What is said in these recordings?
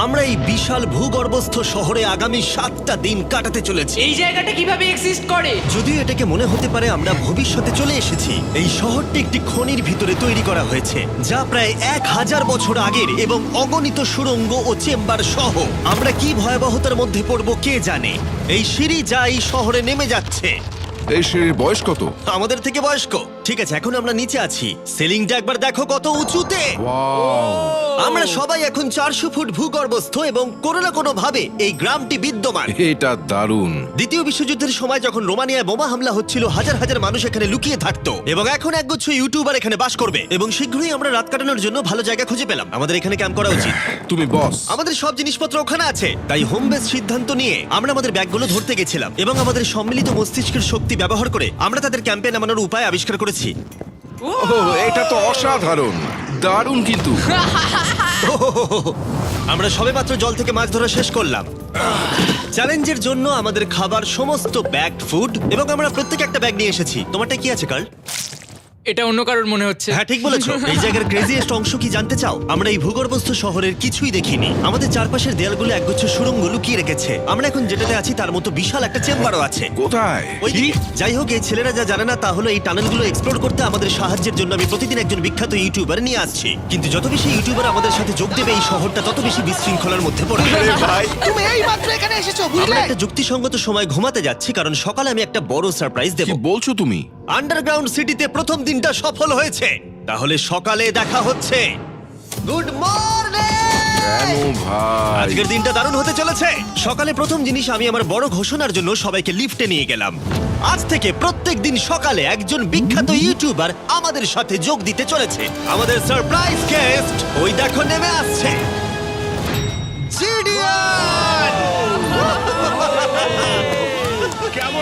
আমরা এই বিশাল ভূগর্ভস্থ শহরে আগামী 7টা দিন কাটাতে চলেছি। এই জায়গাটা কিভাবে এক্সিস্ট করে? যদিও এটাকে মনে হতে পারে আমরা ভবিষ্যতে চলে এসেছি, এই শহরটি একটি খনির ভিতরে তৈরি করা হয়েছে যা প্রায় 1000 বছর আগের এবং অগণিত সুড়ঙ্গ ও চেম্বার সহ। আমরা কি ভয়াবহতার মধ্যে পড়ব কে জানে। এই সিঁড়ি যা এই শহরে নেমে যাচ্ছে এই সিঁড়ির বয়স কত? আমাদের থেকে বয়স্ক। ঠিক আছে, এখন আমরা নিচে আছি। সিলিংটা একবার দেখো কত উঁচুতে। আমরা সবাই এখন 400 ফুট ভূগর্ভস্থ এবং কোনো না কোনো ভাবে এই গ্রামটি বিদ্যমান। এটা দারুণ। দ্বিতীয় বিশ্বযুদ্ধের সময় যখন রোমানিয়ায় বোমা হামলা হচ্ছিল, হাজার হাজার মানুষ এখানে লুকিয়ে থাকতো এবং এখন একগুচ্ছ ইউটিউবার এখানে বাস করবে। এবং শীঘ্রই আমরা রাত কাটানোর জন্য ভালো জায়গা খুঁজে পেলাম। আমাদের এখানে ক্যাম্প করা উচিত। তুমি বস। আমাদের সব জিনিসপত্র ওখানে আছে, তাই হোম বেস সিদ্ধান্ত নিয়ে আমরা আমাদের ব্যাগগুলো ধরতে গেছিলাম এবং আমাদের সম্মিলিত মস্তিষ্কের শক্তি ব্যবহার করে আমরা তাদের ক্যাম্পে নামানোর উপায় আবিষ্কার করেছি। ওহ, এটা তো অসাধারণ, দারুণ। কিন্তু আমরা সবেমাত্র জল থেকে মাছ ধরা শেষ করলাম। চ্যালেঞ্জের জন্য আমাদের খাবার সমস্ত ব্যাগড ফুড এবং আমরা প্রত্যেকে একটা ব্যাগ নিয়ে এসেছি। তোমারটা কি আছে কার্ল? এটা অন্য কারোর মনে হচ্ছে। হ্যাঁ, ঠিক বলেছো। এই জায়গার ক্রেজিয়েস্ট অংশ কি জানতে চাও? আমরা এই ভূগর্ভস্থ শহরের কিছুই দেখিনি। আমাদের চারপাশের দেয়ালগুলো একগুচ্ছ সুড়ঙ্গ লুকিয়ে রেখেছে। আমরা এখন যেটাতে আছি তার মতো বিশাল একটা চেম্বারও আছে কোথায়? ওইদিকে। যাই হোক, এই ছেলেরা যা জানে না তা হলো এই টানেলগুলো এক্সপ্লোর করতে আমাদের সাহায্যের জন্য আমি প্রতিদিন একজন বিখ্যাত ইউটিউবার নিয়ে আসছি। কিন্তু যত বেশি ইউটিউবার আমাদের সাথে যোগ দেবে এই শহরটা তত বেশি বিশৃঙ্খলার মধ্যে পড়বে। ভাই, তুমি এই মাত্র এখানে এসেছো, আমরা বুঝলে? একটা যুক্তিসঙ্গত সময় ঘুমাতে যাচ্ছি কারণ সকালে আমি একটা বড় সারপ্রাইজ দেব। কি বলছো তুমি? আন্ডারগ্রাউন্ড সিটিতে প্রথম দিনটা সফল হয়েছে। তাহলে সকালে দেখা হচ্ছে। Good morning! কেন ভাই? আজকের দিনটা দারুণ হতে চলেছে। সকালে প্রথম জিনিস, আমি আমার বড় ঘোষণার জন্য সবাইকে লিফটে নিয়ে গেলাম। আজ থেকে প্রত্যেক দিন সকালে একজন বিখ্যাত ইউটিউবার আমাদের সাথে যোগ দিতে চলেছে। আমাদের সারপ্রাইজ গেস্ট ওই দেখো নেমে আসছে, জিডিয়ান!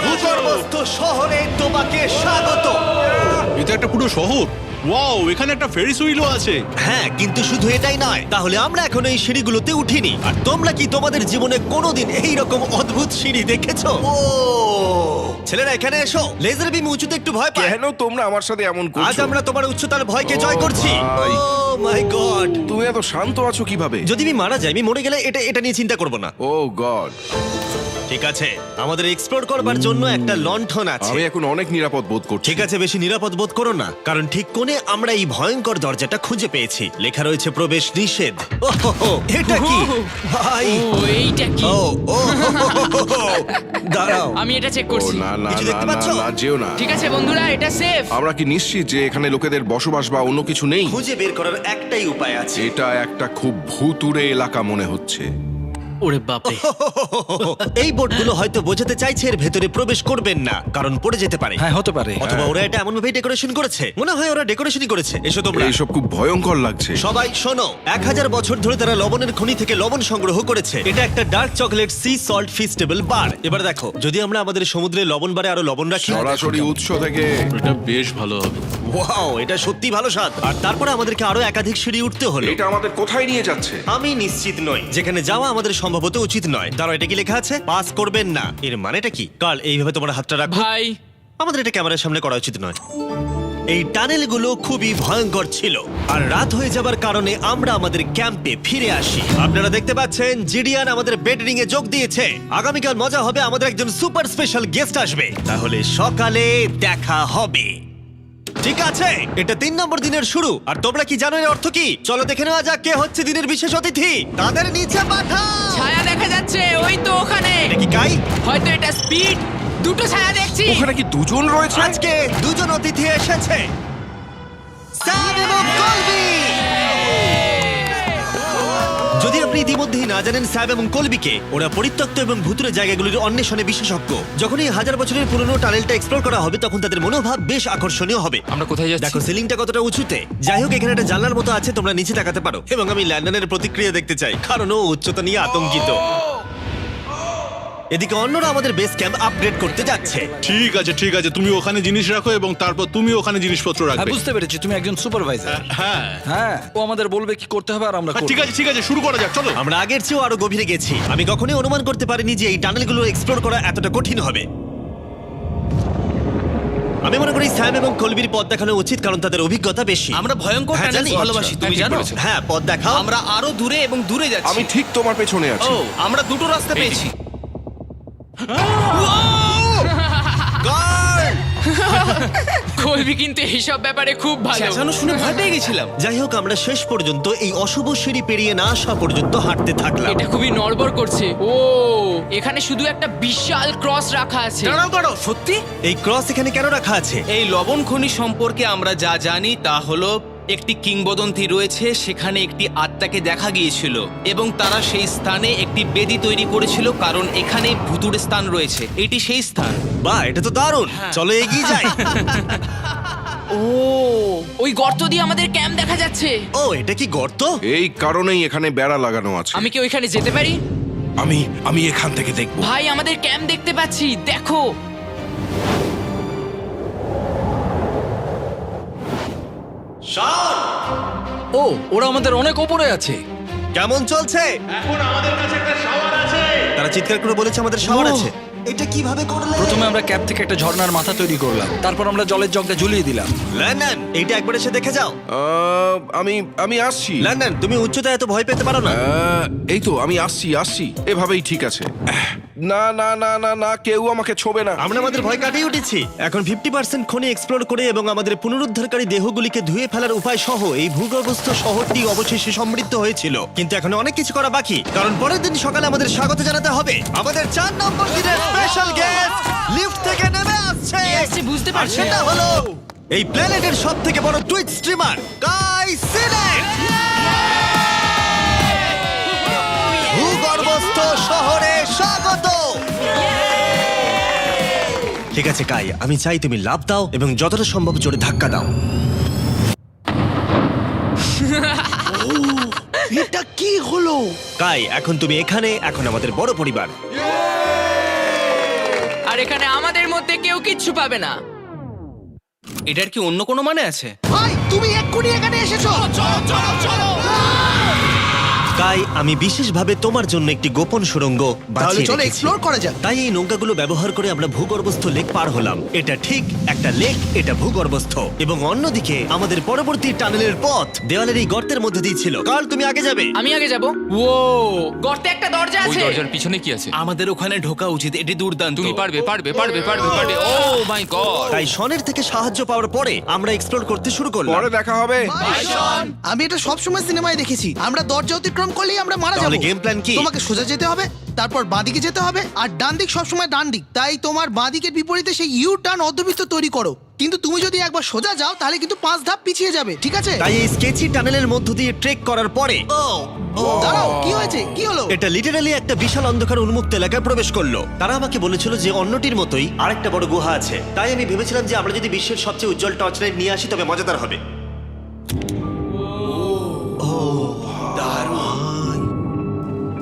ভূগর্ভস্থ শহরে তোমাকে স্বাগত। এটা একটা পুরো শহর। ওয়াও, এখানে একটা ফেরিস হুইলও আছে। হ্যাঁ, কিন্তু শুধু এটাই নয়। তাহলে আমরা এখন এই সিঁড়িগুলোতে উঠিনি। আর তোমরা কি তোমাদের জীবনে কোনোদিন এই রকম অদ্ভুত সিঁড়ি দেখেছো? ও ছেলেরা, এখানে এসো। লেজার বিম উঁচুতে একটু ভয় পায়। কেন তোমরা আমার সাথে এমন আজ করছো? আমরা তোমার উচ্চতার ভয়কে জয় ও করছি। ভাই। ও মাই গড! তুমি এত শান্ত আছো কিভাবে? যদি আমি মারা যাই, আমি মরে গেলে এটা নিয়ে চিন্তা করব না। ও গড। ঠিক আছে, আমাদের এক্সপ্লোর করবার জন্য একটা লণ্ঠন আছে। আমি এখন অনেক নিরাপদ বোধ করছি। ঠিক আছে, বেশি নিরাপদ বোধ করো না, কারণ ঠিক কোণে আমরা এই ভয়ঙ্কর দরজাটা খুঁজে পেয়েছি। লেখা রয়েছে প্রবেশ নিষেধ। ওহো, এটা কি ভাই? ও এইটা কি? ও ও দাঁড়াও, আমি এটা চেক ও করছি। না না কিছু না দেখতে না পাচ্ছো? না, যেও না। ঠিক আছে বন্ধুরা, এটা সেফ। আমরা কি নিশ্চিত যে এখানে লোকেদের বসবাস বা অন্য কিছু নেই? খুঁজে বের করার একটাই উপায় আছে। এটা একটা খুব ভুতুড়ে এলাকা মনে হচ্ছে। ওরে বাপরে। এই বোর্ডগুলো হয়তো বোঝাতে চাইছে এর ভেতরে প্রবেশ করবেন না, কারণ পড়ে যেতে পারে। হ্যাঁ, হতে পারে। অথবা ওরা এটা এমন ভাবে ডেকোরেশন করেছে, মনে হয় ওরা ডেকোরেশনই করেছে। এসো তোমরা। এইসব খুব ভয়ঙ্কর লাগছে। সবাই শোনো, 1000 বছর ধরে তারা লবণের খনি থেকে লবণ সংগ্রহ করেছে। এটা একটা dark chocolate sea salt Feastables bar. এবার দেখো, যদি আমরা আমাদের সমুদ্রে লবণ বারে আরো লবণ রাখি। সরাসরি উৎস থেকে। এটা বেশ ভালো হবে। ওয়াও, এটা সত্যি ভালো স্বাদ। আর তারপরে আমাদেরকে আরো একাধিক সিঁড়ি উঠতে হলো। এটা আমাদের কোথায় নিয়ে যাচ্ছে? আমি নিশ্চিত নই। যেখানে যাওয়া আমাদের সম্ভবত উচিত নয়। দাঁড়াও, এটা কি লেখা আছে? পাস করবেন না। এর মানেটা কি? কাল এইভাবে তোমার হাতটা রাখো। ভাই, আমাদের এটা ক্যামেরার সামনে করা উচিত নয়। এই টানেলগুলো খুবই ভয়ঙ্কর ছিল, আর রাত হয়ে যাবার কারণে আমরা আমাদের ক্যাম্পে ফিরে আসি। আপনারা দেখতে পাচ্ছেন জিডিয়ান আমাদের বেডরিং এ যোগ দিয়েছে। আগামীকাল মজা হবে, আমাদের একজন সুপার স্পেশাল গেস্ট আসবে। তাহলে সকালে দেখা হবে। ঠিক আছে, এটা 3 নম্বর দিনের শুরু। আর তোমরা কি জানো এর অর্থ কি? চলো দেখে নেওয়া যাক কে হচ্ছে দিনের বিশেষ অতিথি। তাদের নিচে পাঠাও। ছায়া দেখা যাচ্ছে ওই তো ওখানে। এটা কি কাই? হয়তো এটা স্পিড। দুটো ছায়া দেখছি। ওখানে কি দুজন রয়েছে? আজকে দুজন অতিথি এসেছে, স্যাম এবং কলবি। যদি আপনি ইতিমধ্যেই না জানেন স্যাম এবং কলবিকে, ওরা পরিত্যক্ত এবং ভুতুরে জায়গাগুলির অন্বেষণে বিশেষজ্ঞ। যখন এই 1000 বছরের পুরনো টানেলটা এক্সপ্লোর করা হবে, তখন তাদের মনোভাব বেশ আকর্ষণীয় হবে। আমরা কোথায় যাচ্ছি? দেখো সিলিংটা কতটা উঁচুতে। যাই হোক, এখানে একটা জানলার মতো আছে, তোমরা নিচে তাকাতে পারো। এবং আমি ল্যান্ডনের প্রতিক্রিয়া দেখতে চাই, কারণ ও উচ্চতা নিয়ে আতঙ্কিত। এদিকে অন্যরা আমাদের বেস ক্যাম্প আপগ্রেড করতে যাচ্ছে। ঠিক আছে ঠিক আছে, তুমি ওখানে জিনিস রাখো এবং তারপর তুমি ওখানে জিনিসপত্র হ্যাঁ, রাখবে। বুঝতে পেরেছি, তুমি একজন সুপারভাইজার। হ্যাঁ হ্যাঁ, ও আমাদের বলবে কি করতে হবে আর আমরা করব। ঠিক আছে, শুরু করা যাক, চলো। আমরা আগের চেয়েও আরো গভীরে গেছি। আমি কখনোই অনুমান করতে পারিনি যে এই টানেলগুলো এক্সপ্লোর করা এতটা কঠিন হবে। আমি মনে করি স্যাম এবং কলবির পথ দেখানো উচিত, কারণ তাদের অভিজ্ঞতা বেশি। আমরা ভয়ঙ্কর হ্যাঁ, টানেলস জানি। ভালোবাসি, তুমি জানো? হ্যাঁ, পথ দেখাও। আমরা আরো দূরে এবং দূরে যাচ্ছি। আমি ঠিক তোমার পেছনে আছি। ও, আমরা দুটো রাস্তা পেয়েছি। কলবি কিন্তু এইসব ব্যাপারে খুব ভালো। চেঁচানো শুনে ভয় পেয়ে গেছিলাম। যাই হোক, আমরা শেষ পর্যন্ত এই অশুভ সিঁড়ি পেরিয়ে না আসা পর্যন্ত হাঁটতে থাকলাম। এটা খুবই নড়বড় করছে। ও, এখানে শুধু একটা বিশাল ক্রস রাখা আছে। দাঁড়াও দাঁড়াও, সত্যি? এই ক্রস এখানে কেন রাখা আছে? এই লবণ খনি সম্পর্কে আমরা যা জানি তা হলো একটি কিংবদন্তি রয়েছে, সেখানে একটি আত্মাকে দেখা গিয়েছিল এবং তারা সেই স্থানে একটি বেদি তৈরি করেছিল, কারণ এখানে ভুতুড়ে স্থান রয়েছে। এটি সেই স্থান। বাহ, এটা তো দারুণ। চলো এগিয়ে যাই। ও, ওই গর্ত দিয়ে আমাদের ক্যাম্প দেখা যাচ্ছে। ও, এটা কি গর্ত? এই কারণেই এখানে বেড়া লাগানো আছে। আমি কি ওইখানে যেতে পারি? আমি এখান থেকে দেখব। ভাই, আমাদের ক্যাম্প দেখতে পাচ্ছি, দেখো। ও, ওরা আমাদের অনেক ওপরে আছে। কেমন চলছে? তারা চিৎকার করে বলেছে আমাদের শাওয়ার আছে। এটা কিভাবে করলে? প্রথমে আমরা ক্যাপ থেকে একটা ঝর্ণার মাথা তৈরি করলাম, তারপর আমরা জলের জগটা ঝুলিয়ে দিলাম। লন্ডন, এইটা একবার এসে দেখে যাও। আমি আসছি। লন্ডন, তুমি উচ্চতায় এত ভয় পেতে পারো না। এই তো আমি আসছি। এভাবেই ঠিক আছে। না না না না না, কেউ আমাকে ছোবে না। আমরা আমাদের ভয় কাটিয়ে উঠেছি। এখন 50% খনি এক্সপ্লোর করে এবং আমাদের পুনরুদ্ধারকারী দেহগুলিকে ধুয়ে ফেলার উপায় সহ এই ভূগর্ভস্থ শহরটি অবশেষে সমৃদ্ধ হয়েছিল। কিন্তু এখন অনেক কিছু করা বাকি, কারণ পরের দিন সকালে আমাদের স্বাগত জানাতে হবে আমাদের 4 নম্বর দিনের স্পেশাল গেস্ট লিফট থেকে নেমে আসছে। কে আসছে বুঝতে আর পারছি সেটা না। হলো এই প্ল্যানেটের সবথেকে বড় টুইট স্ট্রিমার কাই সিনেট। ভূগর্ভস্থ শহরে স্বাগত। ঠিক আছে কাই, আমি চাই তুমি লাফ দাও এবং যতটা সম্ভব জোরে ধাক্কা দাও। এটা কি হলো? কাই, এখন তুমি এখানে, এখন আমাদের বড় পরিবার। আর এখানে আমাদের মধ্যে কেউ কিচ্ছু পাবে না। এটার কি অন্য কোনো মানে আছে? ভাই, তুমি এক্ষুনি এখানে এসেছো। কাই, আমি বিশেষভাবে তোমার জন্য একটি গোপন সুড়ঙ্গ বাছিয়ে চলো রেখেছি। এক্সপ্লোর করা যাক। তাই এই নৌকাগুলো ব্যবহার করে আমরা ভূগর্ভস্থ লেক পার হলাম। এটা ঠিক একটা লেক, এটা ভূগর্ভস্থ, এবং অন্যদিকে আমাদের পরবর্তী টানেলের পথ দেওয়ালের এই গর্তের মধ্যে দিয়ে ছিল। কাল, তুমি আগে যাবে। আমি আগে যাব। ও, গর্তে একটা দরজা ওই আছে। দরজার পিছনে কি আছে? আমাদের ওখানে ঢোকা উচিত, এটি দুর্দান্ত। তুমি পারবে পারবে পারবে পারবে পারবে। ও মাই গড! তাই শনের থেকে সাহায্য পাওয়ার পরে আমরা এক্সপ্লোর করতে শুরু করলাম। পরে দেখা হবে। আমি এটা সবসময় সিনেমায় দেখেছি, আমরা দরজা অতিক্রম করলেই আমরা মারা তাহলে যাবো। game plan কি? তোমাকে সোজা যেতে হবে, তারপর বাঁদিকে যেতে হবে, আর ডান দিক সবসময় ডান দিক। তাই তোমার বাঁদিকের বিপরীতে সেই ইউ টার্ন অর্ধবৃত্ত তৈরি করো। কিন্তু তুমি যদি একবার সোজা যাও তাহলে কিন্তু 5 ধাপ পিছিয়ে যাবে, ঠিক আছে? তাই এই স্কেচি টানেলের মধ্য দিয়ে ট্রেক করার পরে দাঁড়াও, কি হয়েছে? কি হলো? এটা লিটারালি একটা বিশাল অন্ধকার উন্মুক্ত এলাকায় প্রবেশ করলো। তারা আমাকে বলেছিল যে অন্যটির মতোই আরেকটা বড় গুহা আছে। তাই আমি ভেবেছিলাম যে আমরা যদি বিশ্বের সবচেয়ে উজ্জ্বল টর্চ লাইট নিয়ে আসি তবে মজাদার হবে।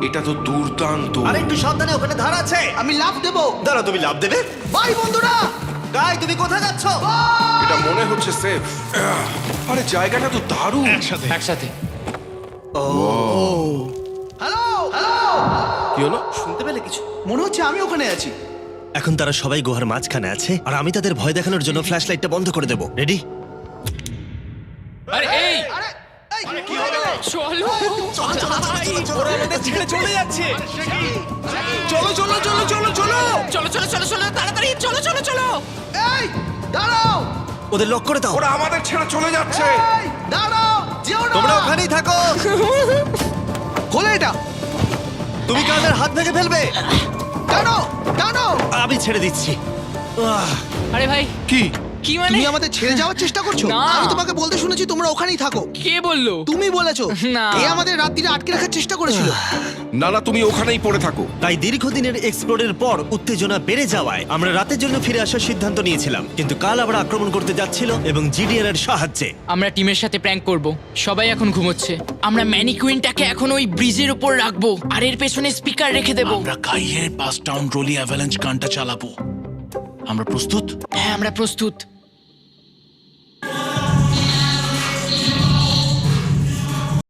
এটা তো দুর্দান্ত। আর একটু সাবধানে, ওখানে ধার আছে। আমি লাফ দেবো। দাঁড়া, তুমি লাভ দেবে? বাই বন্ধুরা। গাই, তুমি কোথায় যাচ্ছ? এটা মনে হচ্ছে সেফ। আরে জায়গাটা তো দারুণ। একসাথে। হ্যালো হ্যালো, কি হলো? শুনতে পেলে কিছু? মনে হচ্ছে আমি ওখানে আছি। এখন তারা সবাই গুহার মাঝখানে আছে, আর আমি তাদের ভয় দেখানোর জন্য ফ্ল্যাশ লাইটটা বন্ধ করে দেবো। রেডি? আরে এই চলো। ছেড়ে চলে যাচ্ছে। চলো চলো চলো চলো চলো। চলো চলো চলো চলো, তাড়াতাড়ি চলো চলো চলো। এই দাঁড়াও, ওদের লক করে দাও। ওরা আমাদের ছেড়ে চলে যাচ্ছে। এই দাঁড়াও, যেও না। তোমরা ওখানেই থাকো। খোলো এটা। তুমি কানের হাত ভেঙে ফেলবে। টানো টানো। আমি ছেড়ে দিচ্ছি। আরে ভাই, কি? কি মানে? তুমি আমাদের ছেড়ে যাওয়ার চেষ্টা করছো? না। আমি তোমাকে বলতে শুনেছি তোমরা ওখানেই থাকো। কে বললো? তুমি বলেছো। না। এ আমাদের রাত্রিরে আটকে রাখার চেষ্টা করেছিল। না না, তুমি ওখানেই পড়ে থাকো। তাই দীর্ঘদিনের এক্সপ্লোরের পর উত্তেজনা বেড়ে যাওয়ায় আমরা রাতের জন্য ফিরে আসার সিদ্ধান্ত নিয়েছিলাম। কিন্তু কাল আবার আক্রমণ করতে যাচ্ছিল এবং জিডিএন এর সাহায্যে। আমরা টিমের সাথে প্র্যাঙ্ক করব। সবাই এখন ঘুমোচ্ছে। আমরা ম্যানিকুইনটাকে এখন ওই ব্রিজের উপর রাখবো আর এর পেছনে স্পিকার রেখে দেব। আমরা কাইয়ের পাস টাউন রোলি অ্যাভালাঞ্চ গানটা চালাবো। আমরা প্রস্তুত? হ্যাঁ, আমরা প্রস্তুত।